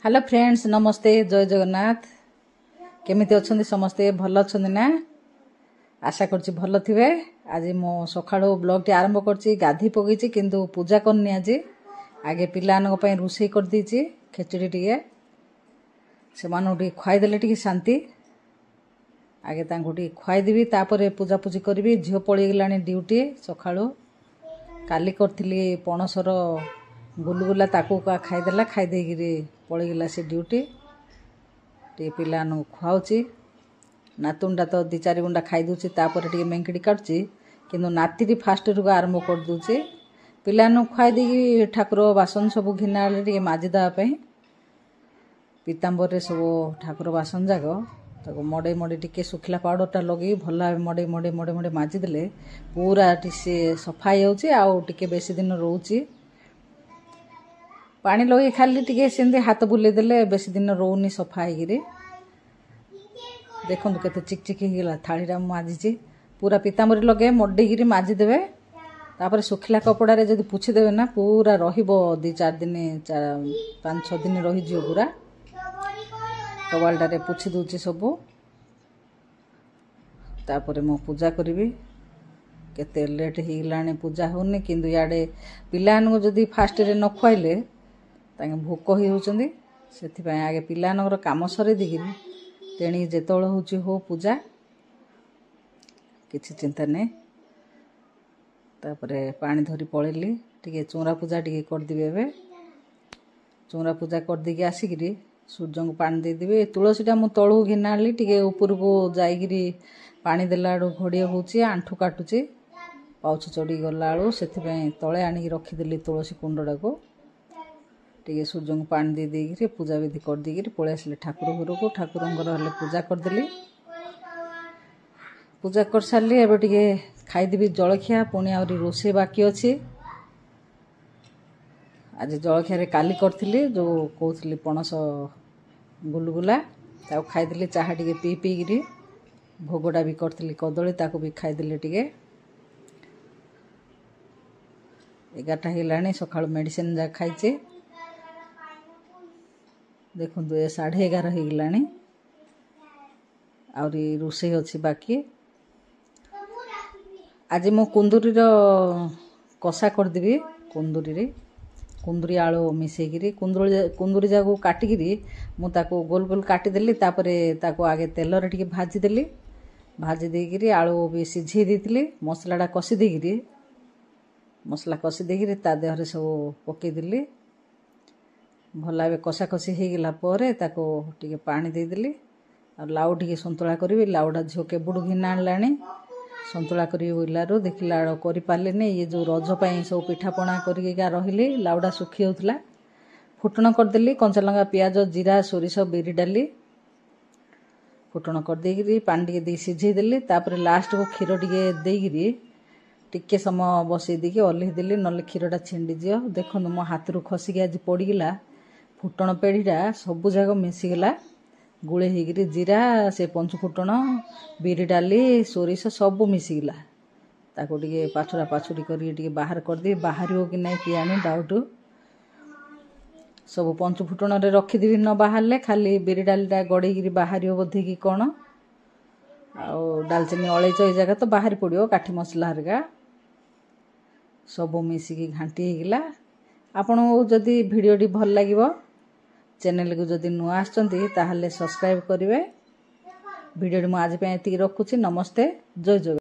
Hello friends, नमस्ते, जय जगन्नाथ। केमिति अछंदी समस्ते? भल अछंदी ना? आशा करछि भल थिबे। आज मो सखाळो ब्लॉग टी आरंभ करछि। गाधी पगैछि किंतु पूजा करनी। आज आगे पिलानक पय रोसई कर दीछि खिचड़ी टिके से मानु टी खुआई देले टिके शांति। आगे तांको टी खुआई देबी, तापरे पूजा पूजी करबी। झियो पळी गेलानी ड्यूटी सखाळो। काली करथिली पणसर गुलगुला, ताकू का खाईदेला। खाई देगिरी पळी गेला से ड्यूटी। टे पिलानु खुआउछि। नातुंडा तो 2-4 गुंडा खाई दूछि, तापरे टिके मेंकड़ी काटछि। किंतु नाती फास्ट रु आरंभ कर दूछि। पिलानु खुआई देगी ठाकुर बासन सब घिना टिके माजी दवा पई। पीतांबर रे सब ठाकुर बासन जाक ताको मडे मडे टिके सुखिला पाउडर टा लगे भला मडे मडे मडे मडे माजी देले पूरा टिसे सफा होउछि। आ टिके बेसी दिन रहउछि। पानी लगे खाली टिके सेंदे हाथ बुले देले बेसी दिन रोनी सफा हेगिरे। देखंतु केते चिकचिक हेगिला थाळीरा माजिछि। पूरा पीतांबरी लगे मड्डीगिरी माजी देबे। तापर सुखिला कपड़ा रे जदि पुछि देबे ना पूरा रहिबो। 2-4 दिन 5-6 दिन रहि जियो पूरा। टवालटा रे पुछि दूछि सब। तापर मो पूजा करबी। केते लेट हेगिलानी पूजा होनी, किंतु याडे पिलान जदि फास्ट रे न खुआइले तांगे भोक ही होचंदी। सेथि पय आगे पिलानकर काम सरे दिगिरी तेणी जेतोळ होची हो पूजा किछि चिंता नै। तापरे पानी धरी पळेली टिके चौरा पूजा टिके कर दिबे। बे चौरा पूजा कर दिगे आसीगिरी सूर्य को पानी दे दिबे। तुलसीटा मु तळू घिनाली टिके ऊपर को जाईगिरी पानी देलाडो घोड़िए होची, आंठू काटुची। पाउछ चढ़ी गलाड़ू सेथि पय तळे आनी रखी देली तुलसी कुंडडा को। टिके सूर्य को पानी दे देगिरी पूजा विधि कर देगिरी पळे आसले ठाकुर घर को। ठाकुरंगर हले पूजा कर देली। पूजा कर सारली। एबे टिके खाई देबी जळखिया। पुणी आउरी रोसे बाकी अछि। आज जळखिया रे काली करथिली जो कहउथली पणस गुलगुला, ताऊ खाई देली। चाहा टिके पी पी गिरी भोगडा भी करथिली कदली, ताको भी खाई देली टिके। 11टा हेलानी। सकाळ मेडिसिन जा खाइछि। देखंतु 11:30 हे गेलानी। आउरी रोसे अछि बाकी। आज मो कुंदुरी रो कसा कर देबी। कुंदुरी रे कुंदुरी आळो मिसेगिरी कुंदुरी जाको काटिगिरी मु ताको गोल गोल काटी देली। तापरे ताको आगे तेल रे टिके भाजी देली। भाजी देगिरी आळो भी सिझी देतिली। मसलाडा कसी देगिरी मसला कसी देगिरी ता देहरे सब पके देली। भला बे कसा कसी हे गेला परे ताको टिके पानी दे देली। आ लाउ टिके संतुला करबी। लाउडा झियो के बुडु घिना आनलानी। संतुला करी उलारो देखिला करि पाले ने। ये जो रज पई सब पिठा पणा करी का रहिली। लाउडा सुखी होतला। फुटण कर देली। कंचा लंगा, प्याज, जीरा, सोरिष, बिरी डाली फुटण कर देगिरी पानी टिके दे सिझे देली। तापर लास्ट को खीर टिके देगिरी टिके समय बसई देकी ओल्हे देली, नले खीरटा छिंडी जियो। देखंतु मो हाथ रु खसी के आज पड़ी गेला। फुटण पेढ़ीटा सबु जाक मिसी गेला। गुळे हेगिरी जीरा से पंचु फुटण, बिरी डाली, सोरिष सबु मिसी गेला। ताको टिके पाछुरा पाछुरी करी टिके बाहर कर दे। बाहरियो कि नै कि आनी डाउट। सब पंचु फुटण रे रखी देबी। न बाहरले खाली बिरी डालीटा गड़ेगिरी बाहरियो बोधे कि कोन। आ दालचीनी अलैच ए जगह तो बाहर पड़ियो। काठी मसला हरगा सब मिसिकी घांटी हे गेला। आपण जदि वीडियो टी भल लागिवो चैनल को जदि नुआ आछंती ताहले सब्सक्राइब करिवे। वीडियो टी मु आज पे एति रखुची। नमस्ते, जय जगन्नाथ।